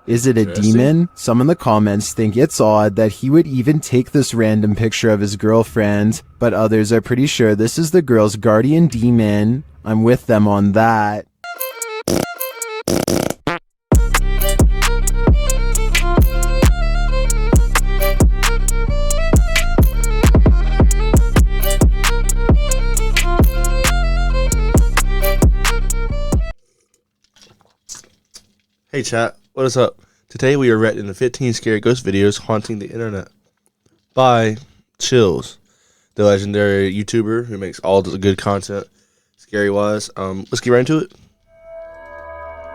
Is it a demon? Some in the comments think it's odd that he would even take this random picture of his girlfriend, but others are pretty sure this is the girl's guardian demon. I'm with them on that. Hey chat, what is up? Today we are reacting to 15 scary ghost videos haunting the internet by Chills, the legendary YouTuber who makes all the good content scary wise. Let's get right into it.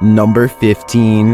Number 15.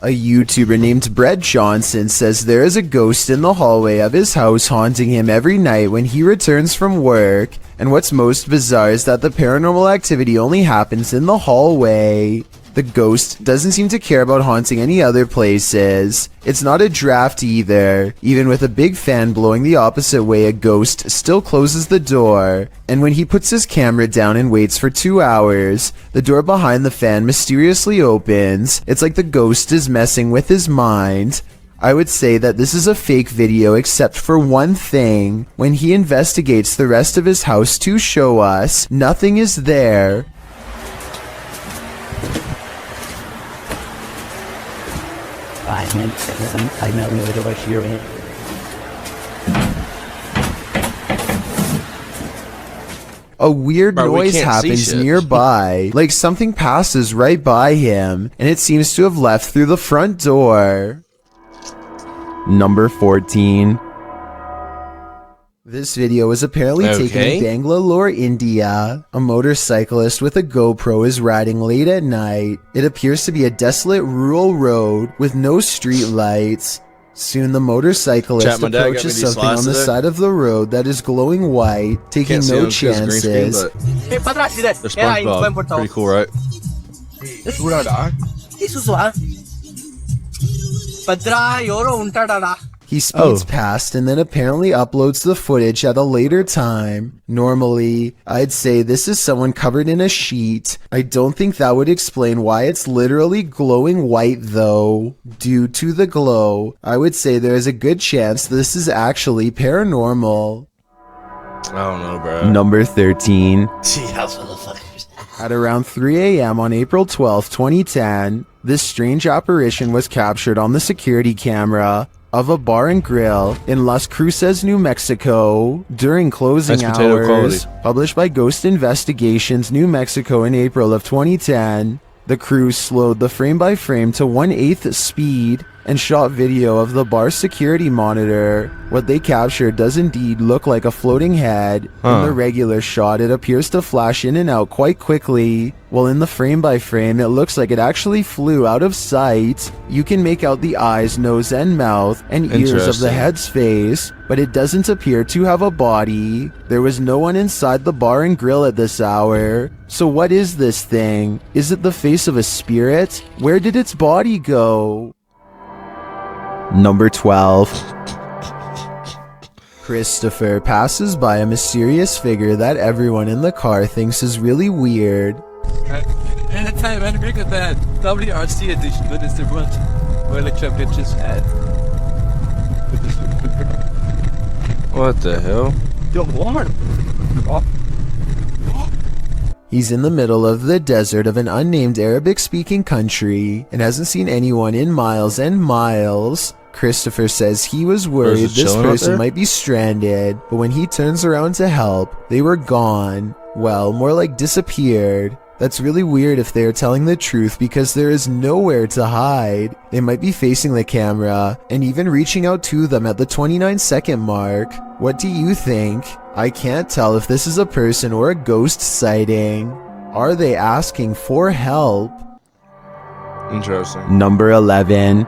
A YouTuber named Brett Johnson says there is a ghost in the hallway of his house haunting him every night when he returns from work. And what's most bizarre is that the paranormal activity only happens in the hallway. The ghost doesn't seem to care about haunting any other places. It's not a draft either. Even with a big fan blowing the opposite way, a ghost still closes the door. And when he puts his camera down and waits for 2 hours, the door behind the fan mysteriously opens. It's like the ghost is messing with his mind. I would say that this is a fake video except for one thing. When he investigates the rest of his house to show us, nothing is there. A weird noise happens nearby, like something passes right by him, and it seems to have left through the front door. Number 14. This video was apparently taken in Bangalore, India. A motorcyclist with a GoPro is riding late at night. It appears to be a desolate rural road with no street lights. Soon the motorcyclist approaches something on the side of the road that is glowing white, taking no chances. Pretty cool, right? He speeds past and then apparently uploads the footage at a later time. Normally, I'd say this is someone covered in a sheet. I don't think that would explain why it's literally glowing white though. Due to the glow, I would say there is a good chance this is actually paranormal. I don't know, bro. Number 13. At around 3 a.m. on April 12, 2010, this strange apparition was captured on the security camera of a bar and grill in Las Cruces, New Mexico during closing hours. Published by Ghost Investigations, New Mexico in April of 2010. The crew slowed the frame-by-frame to 1/8 speed and shot video of the bar's security monitor. What they captured does indeed look like a floating head. In the regular shot, it appears to flash in and out quite quickly, while in the frame-by-frame, it looks like it actually flew out of sight. You can make out the eyes, nose, and mouth, and ears of the head's face, but it doesn't appear to have a body. There was no one inside the bar and grill at this hour. So what is this thing? Is it the face of a spirit? Where did its body go? Number 12. Christopher passes by a mysterious figure that everyone in the car thinks is really weird. Anytime I look at that WRC edition, that is the one where the chapter just had. What the hell? He's in the middle of the desert of an unnamed Arabic-speaking country and hasn't seen anyone in miles and miles. Christopher says he was worried this person might be stranded, but when he turns around to help, they were gone. Well, more like disappeared. That's really weird if they are telling the truth because there is nowhere to hide. They might be facing the camera and even reaching out to them at the 29-second mark. What do you think? I can't tell if this is a person or a ghost sighting. Are they asking for help? Interesting. Number 11.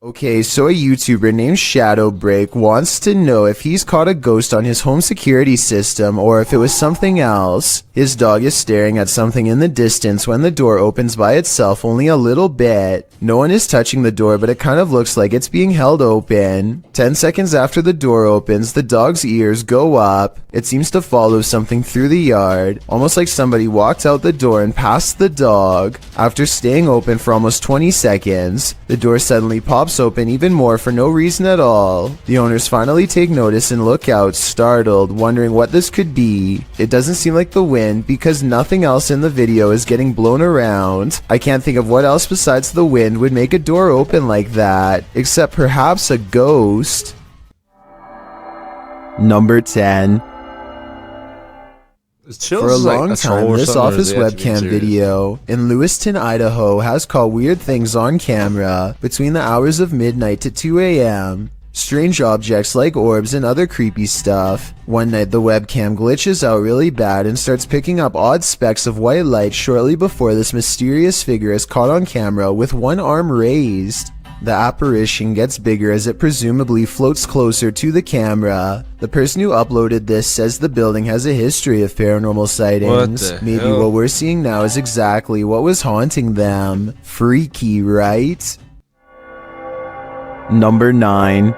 Okay, so a YouTuber named Shadowbreak wants to know if he's caught a ghost on his home security system or if it was something else. His dog is staring at something in the distance when the door opens by itself only a little bit. No one is touching the door, but it kind of looks like it's being held open. 10 seconds after the door opens, the dog's ears go up. It seems to follow something through the yard, almost like somebody walked out the door and passed the dog. After staying open for almost 20 seconds, the door suddenly pops open even more for no reason at all. The owners finally take notice and look out, startled, wondering what this could be. It doesn't seem like the wind because nothing else in the video is getting blown around. I can't think of what else besides the wind would make a door open like that, except perhaps a ghost. Number 10. For a long time, this office webcam video in Lewiston, Idaho has caught weird things on camera between the hours of midnight to 2 a.m. Strange objects like orbs and other creepy stuff. One night the webcam glitches out really bad and starts picking up odd specks of white light shortly before this mysterious figure is caught on camera with one arm raised. The apparition gets bigger as it presumably floats closer to the camera. The person who uploaded this says the building has a history of paranormal sightings. Maybe what we're seeing now is exactly what was haunting them. Freaky, right? Number 9.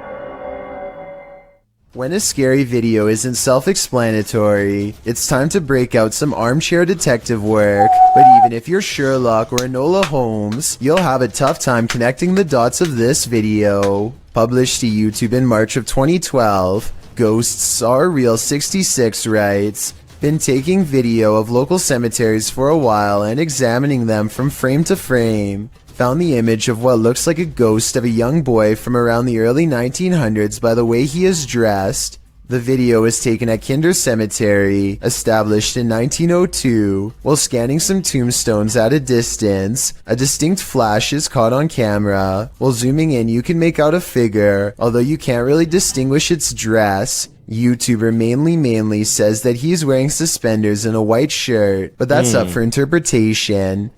When a scary video isn't self-explanatory, it's time to break out some armchair detective work. But even if you're Sherlock or Enola Holmes, you'll have a tough time connecting the dots of this video. Published to YouTube in March of 2012, Ghosts Are Real 66 writes, "Been taking video of local cemeteries for a while and examining them from frame to frame. Found the image of what looks like a ghost of a young boy from around the early 1900s by the way he is dressed. The video was taken at Kinder Cemetery, established in 1902. While scanning some tombstones at a distance, a distinct flash is caught on camera. While zooming in, you can make out a figure, although you can't really distinguish its dress. YouTuber mainly says that he's wearing suspenders and a white shirt, but that's up for interpretation."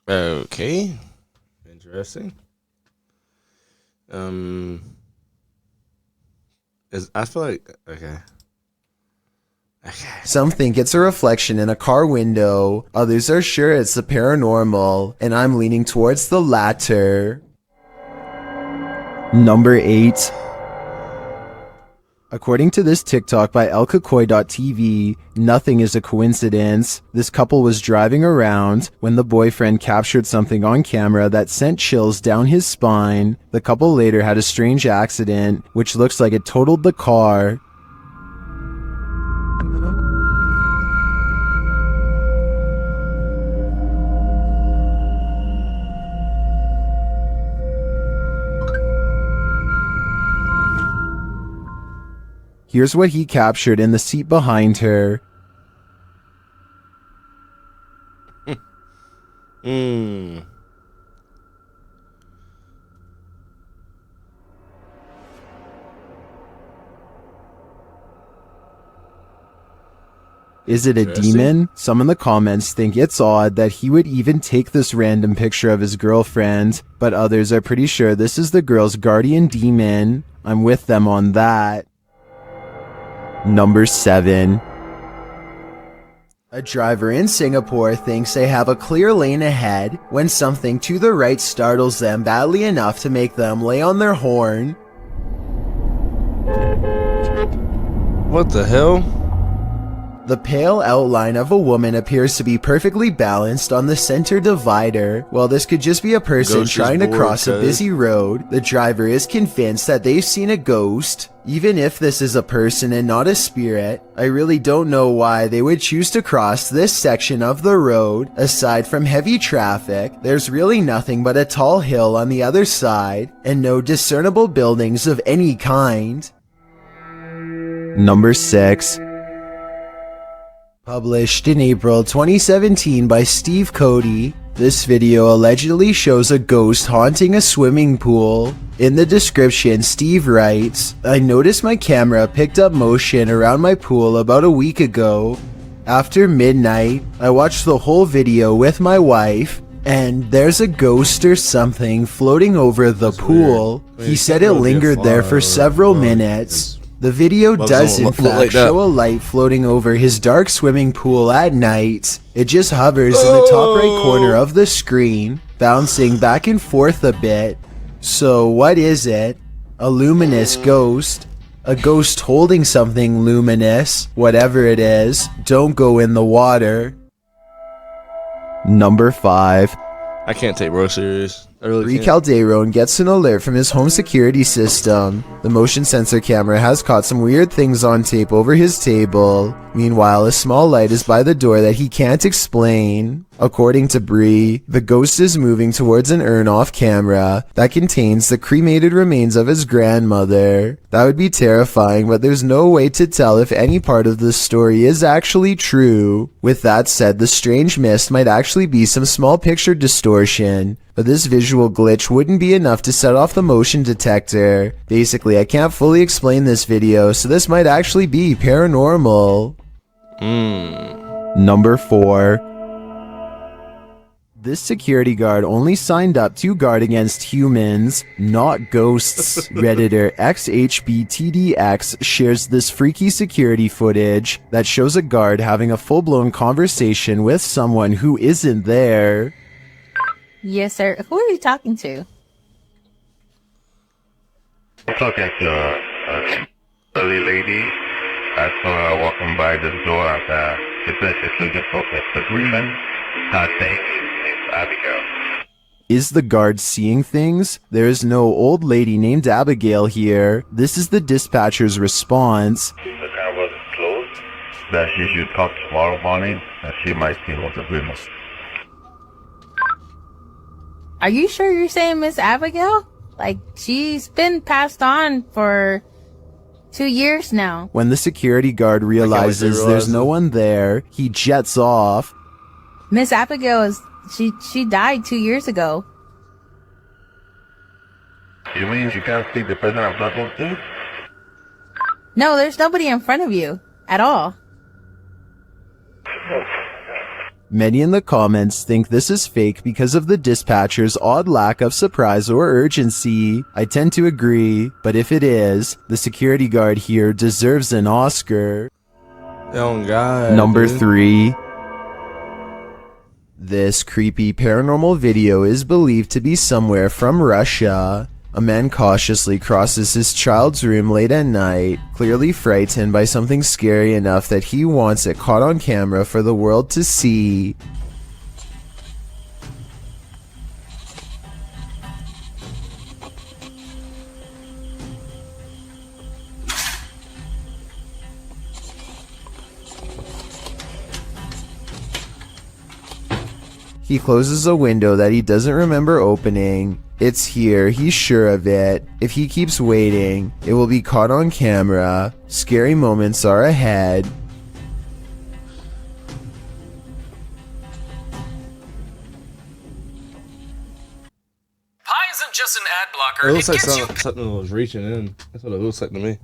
Okay. Interesting. I feel like okay. Some think it's a reflection in a car window. Others are sure it's the paranormal, and I'm leaning towards the latter. Number 8. According to this TikTok by elkakoi.tv, nothing is a coincidence. This couple was driving around when the boyfriend captured something on camera that sent chills down his spine. The couple later had a strange accident, which looks like it totaled the car. Here's what he captured in the seat behind her. Is it a demon? Some in the comments think it's odd that he would even take this random picture of his girlfriend, but others are pretty sure this is the girl's guardian demon. I'm with them on that. Number 7. A driver in Singapore thinks they have a clear lane ahead when something to the right startles them badly enough to make them lay on their horn. What the hell? The pale outline of a woman appears to be perfectly balanced on the center divider. While this could just be a person trying to cross a busy road, the driver is convinced that they've seen a ghost. Even if this is a person and not a spirit, I really don't know why they would choose to cross this section of the road. Aside from heavy traffic, there's really nothing but a tall hill on the other side, and no discernible buildings of any kind. Number 6. Published in April 2017 by Steve Cody, this video allegedly shows a ghost haunting a swimming pool. In the description, Steve writes, "I noticed my camera picked up motion around my pool about a week ago. After midnight, I watched the whole video with my wife. And there's a ghost or something floating over the pool. weird. I mean, He it said can't it really be a lingered there fly for or several bug, minutes. The video bugs does don't in look like fact that. show a light floating over his dark swimming pool at night. It just hovers in the top right corner of the screen, bouncing back and forth a bit. So what is it? A luminous ghost? A ghost holding something luminous? Whatever it is, don't go in the water. Number 5. I can't take bro serious. I really can't. Calderon gets an alert from his home security system. The motion sensor camera has caught some weird things on tape over his table. Meanwhile, a small light is by the door that he can't explain. According to Bree, the ghost is moving towards an urn off camera that contains the cremated remains of his grandmother. That would be terrifying, but there's no way to tell if any part of the story is actually true. With that said, the strange mist might actually be some small picture distortion, but this visual glitch wouldn't be enough to set off the motion detector. Basically, I can't fully explain this video, so this might actually be paranormal. Number 4. This security guard only signed up to guard against humans, not ghosts. Redditor XHBTDX shares this freaky security footage that shows a guard having a full-blown conversation with someone who isn't there. Yes, sir. Who are you talking to? I'm talking to a early lady. I saw her walking by the door. It's a difficult agreement. I think it's Abigail. Is the guard seeing things? There is no old lady named Abigail here. This is the dispatcher's response. The car was closed. That she should come tomorrow morning, and she might see what agreement. Are you sure you're saying Miss Abigail? Like, she's been passed on for 2 years now. When the security guard realizes there's no one there, he jets off. Miss Abigail is, she died 2 years ago. You mean you can't see the person I'm talking to? No, there's nobody in front of you at all. Many in the comments think this is fake because of the dispatcher's odd lack of surprise or urgency. I tend to agree, but if it is, the security guard here deserves an Oscar. Oh God. Number dude. 3. This creepy paranormal video is believed to be somewhere from Russia. A man cautiously crosses his child's room late at night, clearly frightened by something scary enough that he wants it caught on camera for the world to see. He closes a window that he doesn't remember opening. It's here, he's sure of it. If he keeps waiting, it will be caught on camera. Scary moments are ahead. Pi isn't just an ad blocker. It looks like gets you something was reaching in. That's what it looks like to me.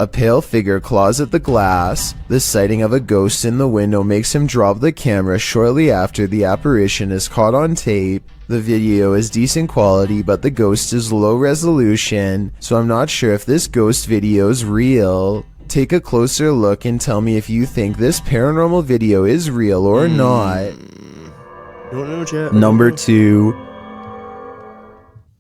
A pale figure claws at the glass. The sighting of a ghost in the window makes him drop the camera shortly after the apparition is caught on tape. The video is decent quality, but the ghost is low resolution, so I'm not sure if this ghost video is real. Take a closer look and tell me if you think this paranormal video is real or not. You don't know, chat? Number 2.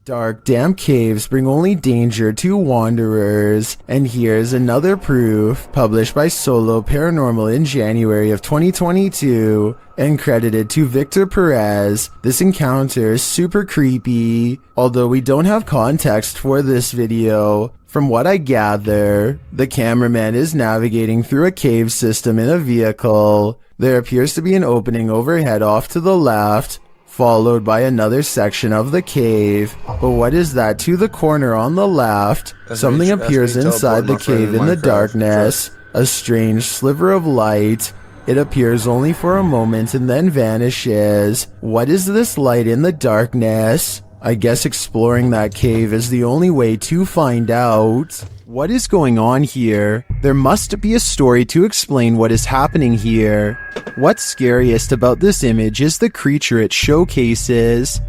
Dark, damp caves bring only danger to wanderers. And here's another proof, published by Solo Paranormal in January of 2022, and credited to Victor Perez. This encounter is super creepy, although we don't have context for this video. From what I gather, the cameraman is navigating through a cave system in a vehicle. There appears to be an opening overhead off to the left, followed by another section of the cave. But what is that to the corner on the left? Something appears inside the cave in the darkness. A strange sliver of light. It appears only for a moment and then vanishes. What is this light in the darkness? I guess exploring that cave is the only way to find out. What is going on here? There must be a story to explain what is happening here. What's scariest about this image is the creature it showcases.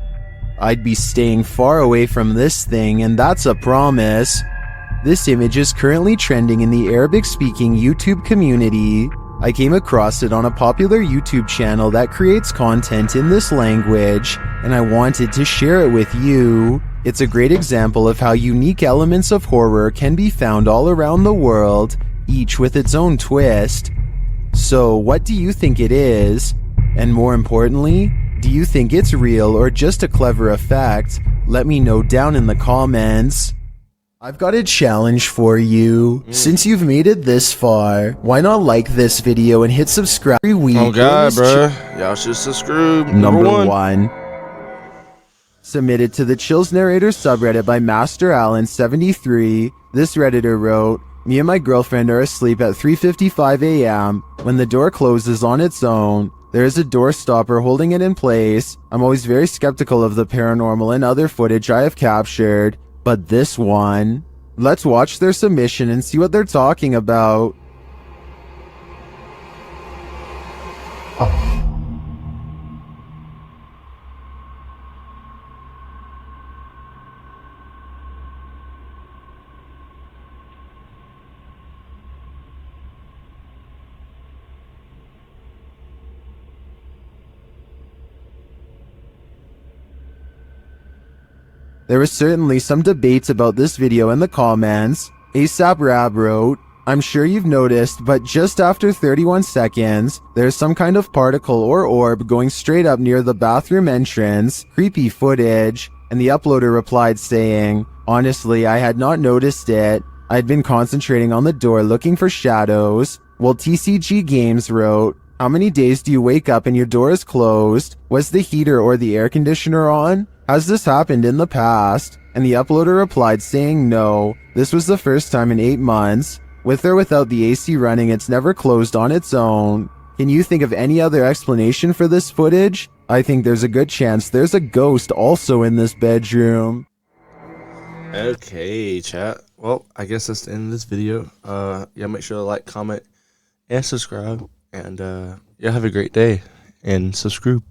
I'd be staying far away from this thing, and that's a promise. This image is currently trending in the Arabic-speaking YouTube community. I came across it on a popular YouTube channel that creates content in this language, and I wanted to share it with you. It's a great example of how unique elements of horror can be found all around the world, each with its own twist. So, what do you think it is? And more importantly, do you think it's real or just a clever effect? Let me know down in the comments. I've got a challenge for you. Since you've made it this far, why not like this video and hit subscribe every week? Oh god, bruh. Y'all should subscribe. Number one. Submitted to the Chills Narrator subreddit by Master Allen73. This Redditor wrote, "Me and my girlfriend are asleep at 3:55 a.m. when the door closes on its own. There is a door stopper holding it in place. I'm always very skeptical of the paranormal and other footage I have captured, but this one..." Let's watch their submission and see what they're talking about. There was certainly some debates about this video in the comments. ASAP Rab wrote, "I'm sure you've noticed, but just after 31 seconds, there's some kind of particle or orb going straight up near the bathroom entrance. Creepy footage." And the uploader replied saying, "Honestly, I had not noticed it. I'd been concentrating on the door looking for shadows." While TCG Games wrote, "How many days do you wake up and your door is closed? Was the heater or the air conditioner on? Has this happened in the past?" And the uploader replied saying no, this was the first time in 8 months. With or without the AC running, it's never closed on its own. Can you think of any other explanation for this footage? I think there's a good chance there's a ghost also in this bedroom. Okay, chat. Well, I guess that's the end of this video. Yeah, make sure to like, comment, and subscribe. And yeah, have a great day. And subscribe.